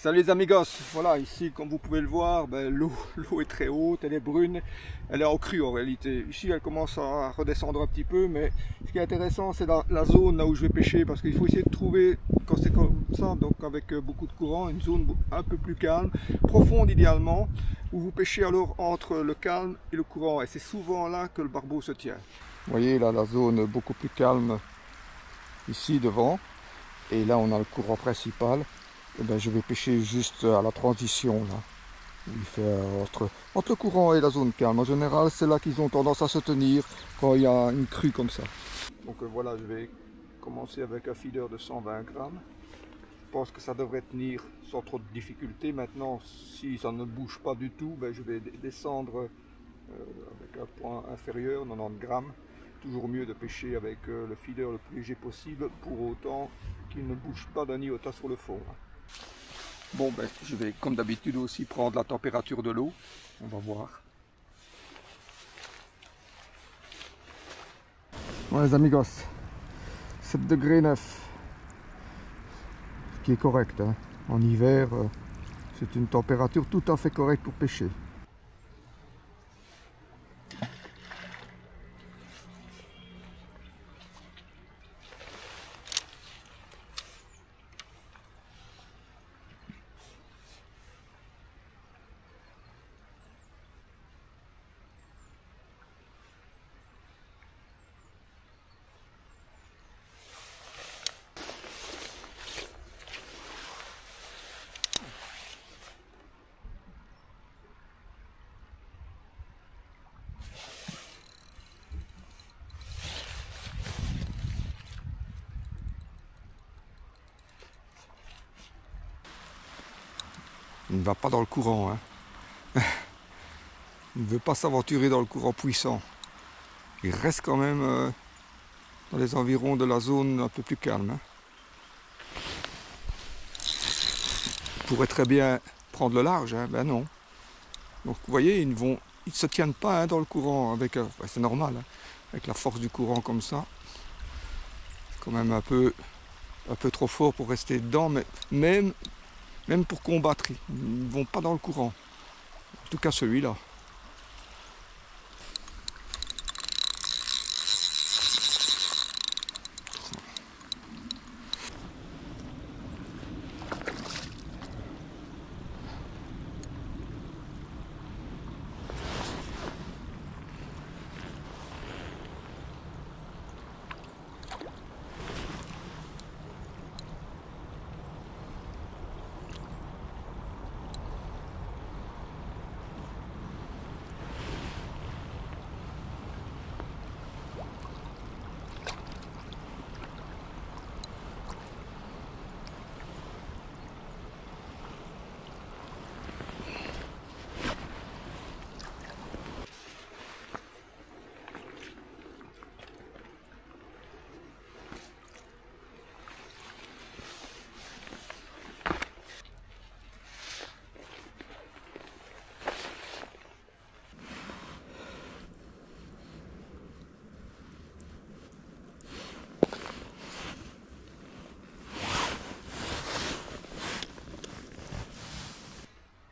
Salut les amigos, voilà ici comme vous pouvez le voir, l'eau est très haute, elle est brune, elle est en crue en réalité. Ici elle commence à redescendre un petit peu, mais ce qui est intéressant c'est la zone là où je vais pêcher, parce qu'il faut essayer de trouver, quand c'est comme ça, donc avec beaucoup de courant, une zone un peu plus calme, profonde idéalement, où vous pêchez alors entre le calme et le courant, et c'est souvent là que le barbeau se tient. Vous voyez là la zone beaucoup plus calme ici devant, et là on a le courant principal. Et ben, je vais pêcher juste à la transition là, où il fait entre le courant et la zone calme. En général, c'est là qu'ils ont tendance à se tenir quand il y a une crue comme ça. Donc voilà, je vais commencer avec un feeder de 120 grammes. Je pense que ça devrait tenir sans trop de difficulté. Maintenant, si ça ne bouge pas du tout, ben, je vais descendre avec un point inférieur, 90 grammes. Toujours mieux de pêcher avec le feeder le plus léger possible, pour autant qu'il ne bouge pas d'un iota sur le fond. Bon, ben, je vais comme d'habitude aussi prendre la température de l'eau. On va voir. Bon les amigos, 7 degrés 9, ce qui est correct. Hein. En hiver, c'est une température tout à fait correcte pour pêcher. Il ne va pas dans le courant. Hein. Il ne veut pas s'aventurer dans le courant puissant. Il reste quand même dans les environs de la zone un peu plus calme. Hein. Il pourrait très bien prendre le large, hein. Ben non. Donc vous voyez, ils ne se tiennent pas hein, dans le courant. Avec, c'est normal, hein. Avec la force du courant comme ça. C'est quand même un peu trop fort pour rester dedans, mais même pour combattre, ils ne vont pas dans le courant. En tout cas celui-là.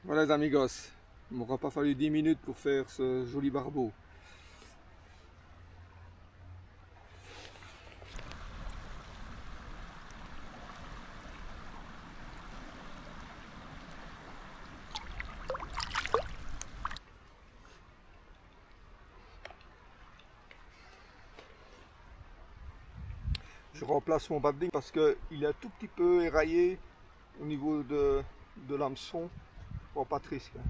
Voilà les amigos, il m'aura pas fallu 10 minutes pour faire ce joli barbeau. Je remplace mon badding parce qu'il est un tout petit peu éraillé au niveau de l'hameçon. Bon, pas de risque. Hein.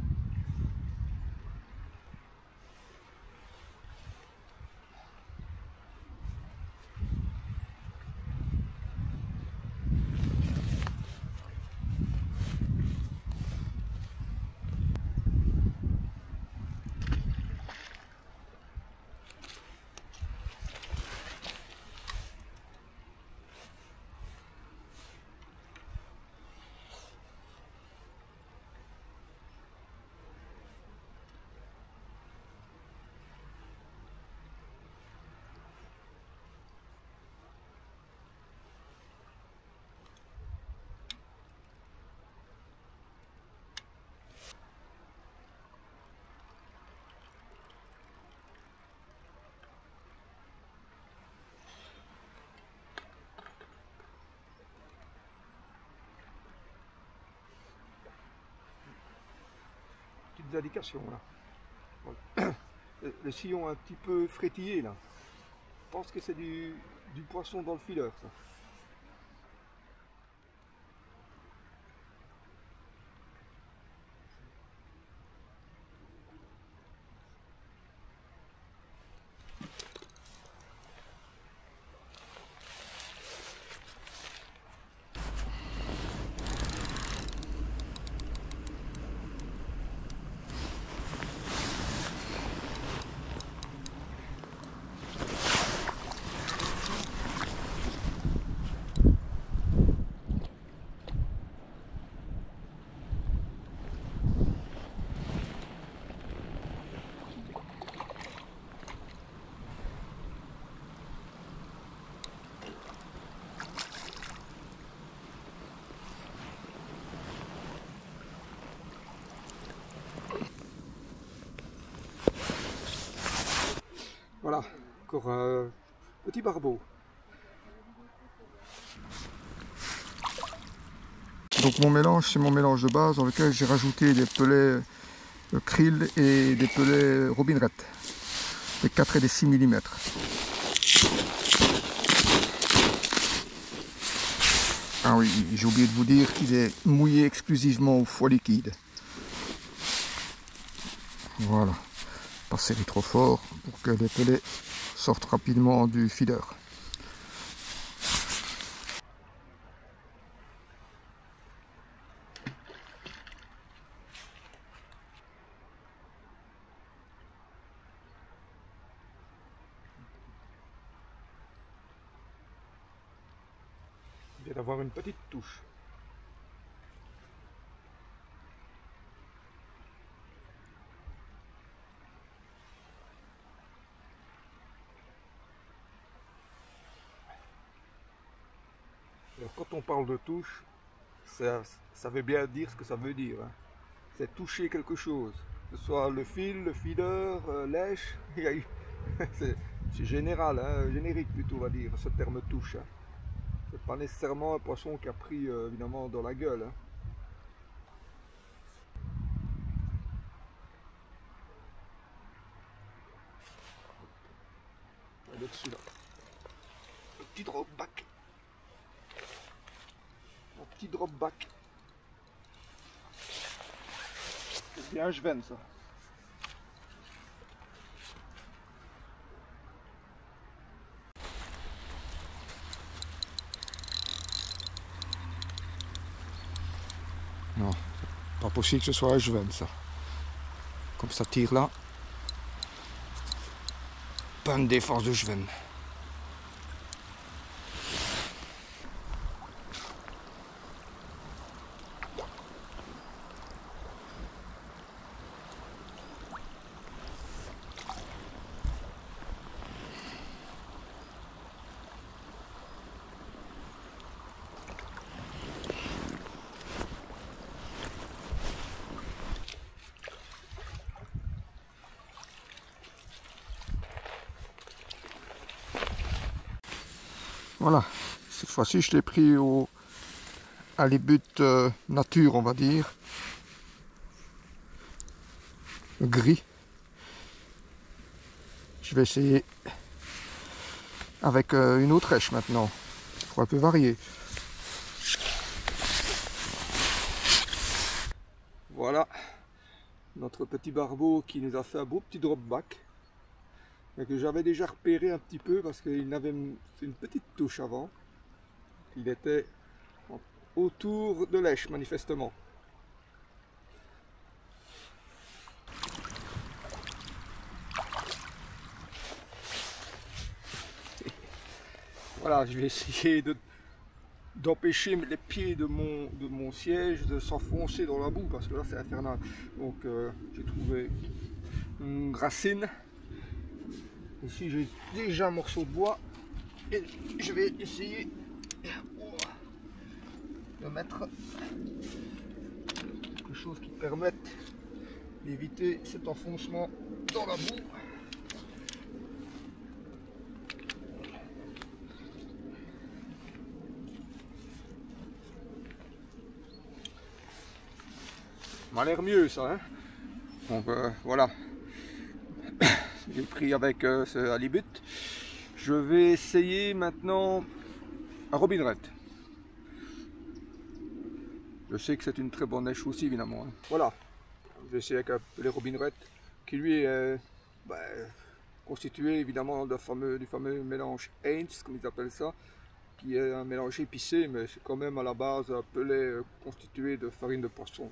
petites indications là. Voilà. Le sillon un petit peu frétillé là. Je pense que c'est du poisson dans le fileur ça. Voilà, encore un petit barbeau. Donc mon mélange, c'est mon mélange de base dans lequel j'ai rajouté des pelets krill et des pelets robin red, des 4 et des 6 mm. Ah oui, j'ai oublié de vous dire qu'il est mouillé exclusivement au foie liquide. Voilà, pas serrer trop fort pour que les pelets sortent rapidement du feeder. Il vient d'avoir une petite touche. Alors, quand on parle de touche, ça veut bien dire ce que ça veut dire. Hein. C'est toucher quelque chose. Que ce soit le fil, le feeder, lèche. C'est général, hein, générique plutôt, on va dire, ce terme touche. Hein. C'est pas nécessairement un poisson qui a pris évidemment dans la gueule. Hein. Dessus là. Le petit drop back. Un petit drop back. C'est bien Jven ça. Non, pas possible que ce soit un Jven ça. Comme ça tire là. Pas une défense de Jven. Voilà, cette fois-ci je l'ai pris à l'ébut nature on va dire. Le gris. Je vais essayer avec une autre rêche maintenant, pour un peu varier. Voilà, notre petit barbeau qui nous a fait un beau petit drop back. Mais que j'avais déjà repéré un petit peu parce qu'il avait fait une petite touche avant. Il était autour de lèche manifestement. Voilà, je vais essayer d'empêcher les pieds de mon siège de s'enfoncer dans la boue parce que là c'est infernal. Donc j'ai trouvé une racine. Ici j'ai déjà un morceau de bois et je vais essayer de mettre quelque chose qui permette d'éviter cet enfoncement dans la boue. Ça m'a l'air mieux ça, hein. Donc voilà, j'ai pris avec ce halibut. Je vais essayer maintenant un robin red. Je sais que c'est une très bonne neige aussi évidemment. Hein. Voilà, je vais essayer avec les robin red qui lui est constitué évidemment du fameux mélange Heinz, comme ils appellent ça, qui est un mélange épicé, mais c'est quand même à la base un pellet constitué de farine de poisson.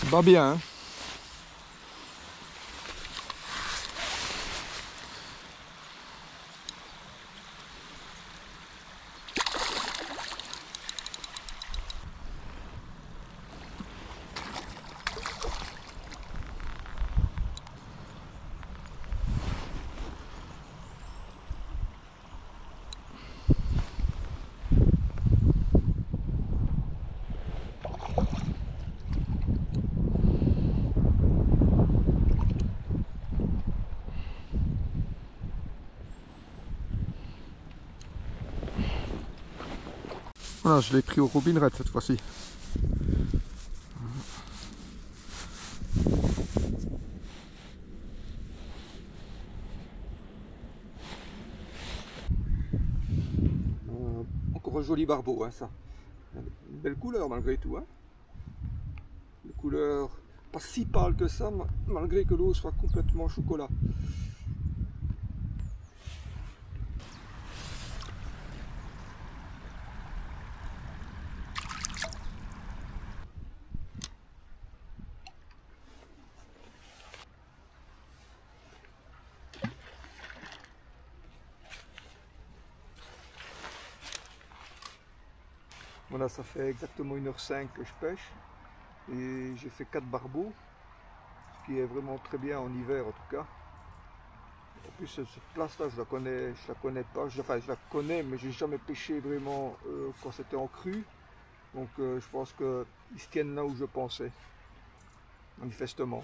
Pas bien. Hein. Voilà, je l'ai pris au robin red cette fois-ci. Encore un joli barbeau, hein, ça. Une belle couleur malgré tout. Hein. Une couleur pas si pâle que ça, malgré que l'eau soit complètement chocolat. Voilà, ça fait exactement 1h05 que je pêche et j'ai fait 4 barbeaux, ce qui est vraiment très bien en hiver en tout cas. En plus cette place là je la connais pas, enfin je la connais mais j'ai jamais pêché vraiment quand c'était en crue. Donc je pense qu'ils se tiennent là où je pensais, manifestement.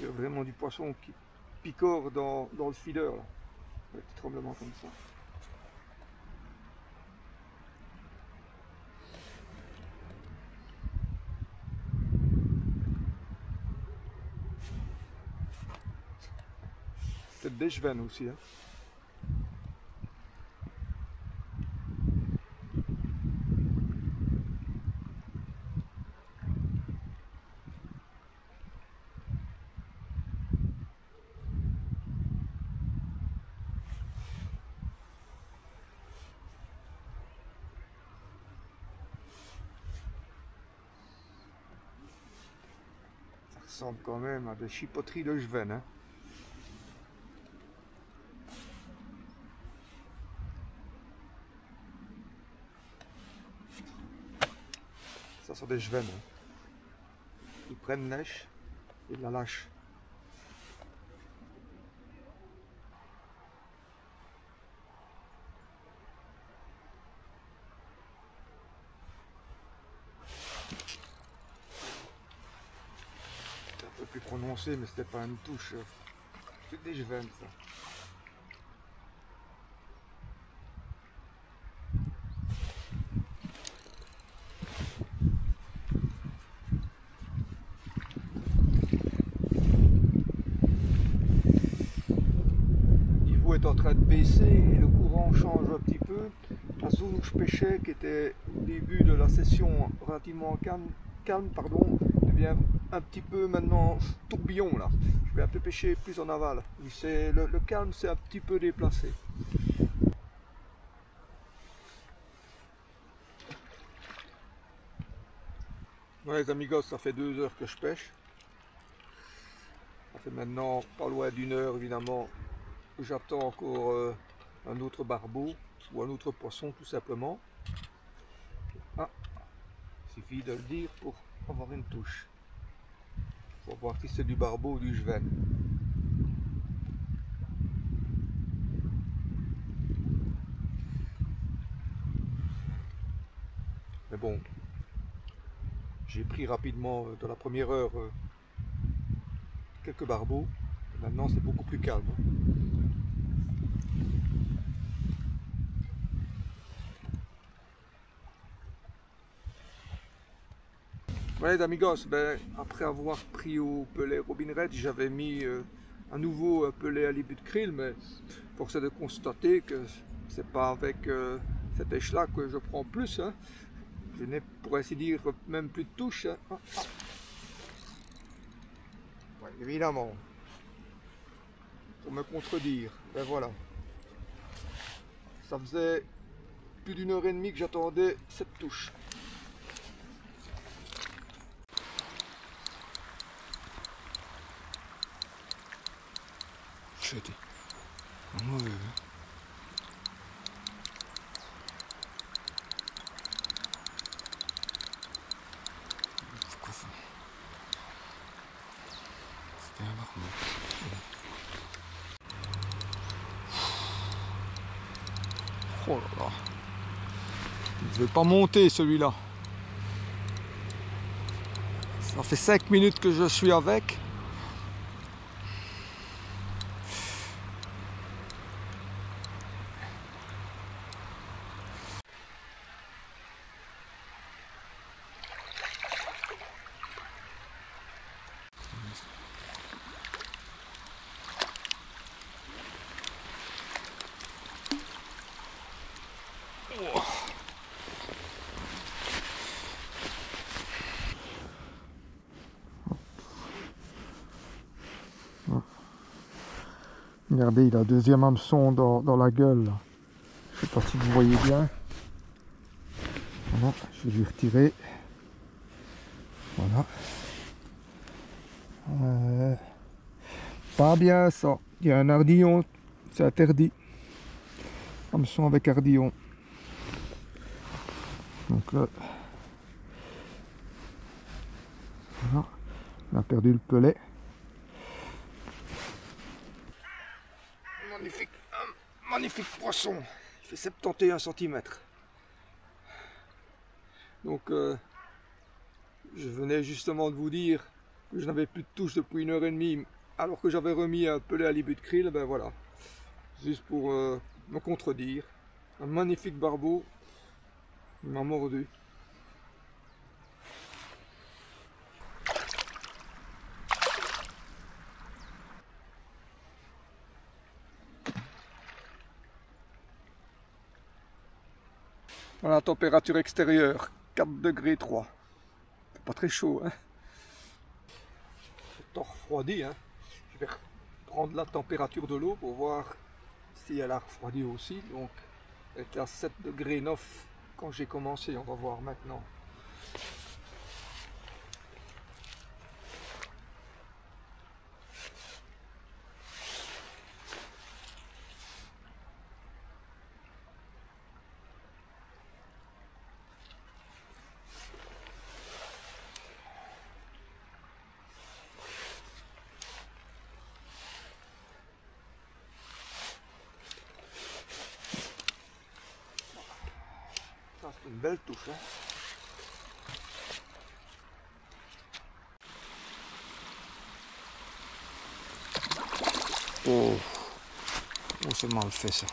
Il y a vraiment du poisson qui picore dans le feeder, là. Un petit tremblement comme ça. Peut-être des chevennes aussi. Hein. ressemble quand même à des chipoteries de Jevenne, hein. Ça sont des Jevenne, hein. Ils prennent lèche et la lâchent. C'est un peu plus prononcé, mais c'était pas une touche. C'est des Jevenne, ça. Est en train de baisser et le courant change un petit peu. La zone où je pêchais, qui était au début de la session relativement calme, devient un petit peu maintenant tourbillon là. Je vais un peu pêcher plus en aval. Le calme s'est un petit peu déplacé. Ouais, les amigos, ça fait 2 heures que je pêche. Ça fait maintenant pas loin d'1 heure évidemment. J'attends encore un autre barbeau ou un autre poisson tout simplement. Ah, il suffit de le dire pour avoir une touche. Pour voir si c'est du barbeau ou du Jevenne. Mais bon, j'ai pris rapidement dans la première heure quelques barbeaux. Maintenant c'est beaucoup plus calme. Voilà les amigos, ben, après avoir pris au pelet Robin Red, j'avais mis à nouveau un pelet à l'ibut de krill, mais force est de constater que c'est pas avec cette pêche là que je prends plus, hein. Je n'ai pour ainsi dire même plus de touche, hein. Ah, ah. Ouais, évidemment, pour me contredire, ben voilà, ça faisait plus d'1 heure et demie que j'attendais cette touche. C'était mauvais. Pourquoi ça? C'était un marmot. Oh là là. Il ne veut pas monter celui-là. Ça fait 5 minutes que je suis avec. Regardez, il a 2e hameçon dans la gueule. Là. Je ne sais pas si vous voyez bien. Voilà, je vais lui retirer. Voilà. Pas bien ça. Il y a un ardillon, c'est interdit. Hameçon avec ardillon. Donc là, voilà. On a perdu le pelet. Magnifique poisson. Il fait 71 cm. Donc je venais justement de vous dire que je n'avais plus de touche depuis 1 heure et demie alors que j'avais remis un pelet à l'ibut de krill. Ben voilà, juste pour me contredire. Un magnifique barbeau, il m'a mordu. Voilà la température extérieure, 4 degrés 3. C'est pas très chaud, hein. C'est refroidi, hein. Je vais prendre la température de l'eau pour voir si elle a refroidi aussi. Donc, elle était à 7 degrés 9 quand j'ai commencé. On va voir maintenant. Une belle touche, hein. Oh, c'est mal fait ça.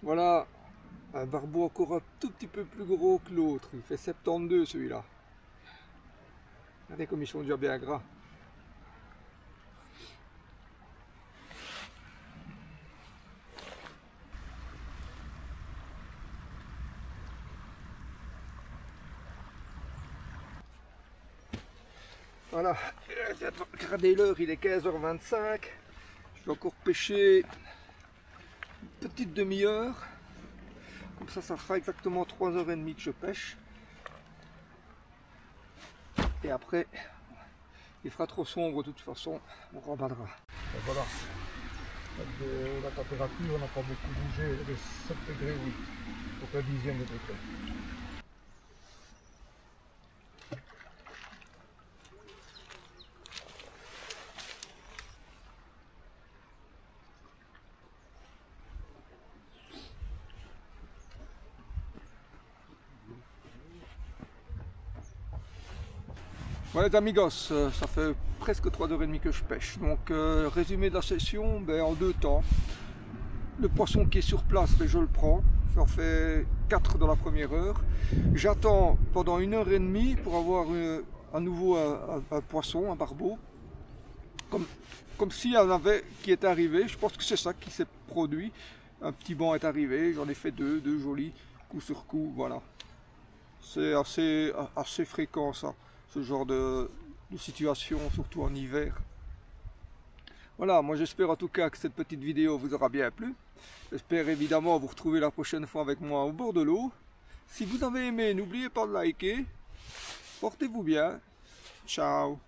Voilà, un barbeau encore un tout petit peu plus gros que l'autre. Il fait 72 celui-là. Regardez comme ils sont déjà bien gras. Voilà, regardez l'heure, il est 15h25. Je vais encore pêcher une petite demi-heure. Comme ça fera exactement 3h30 que je pêche. Et après, il fera trop sombre de toute façon, on remballera. Et voilà, la température n'a pas beaucoup bougé, elle est de 7 degrés 8, donc un dixième de degré. Voilà les amigos, ça fait presque 3h30 que je pêche. Donc résumé de la session, en 2 temps. Le poisson qui est sur place, je le prends. J'en fais 4 dans la première heure. J'attends pendant 1h30 pour avoir à nouveau un poisson, un barbeau. Comme s'il y en avait qui est arrivé. Je pense que c'est ça qui s'est produit. Un petit banc est arrivé, j'en ai fait deux jolis, coup sur coup, voilà. C'est assez fréquent ça. Ce genre de situation, surtout en hiver. Voilà, moi j'espère en tout cas que cette petite vidéo vous aura bien plu. J'espère évidemment vous retrouver la prochaine fois avec moi au bord de l'eau. Si vous avez aimé, n'oubliez pas de liker. Portez-vous bien. Ciao.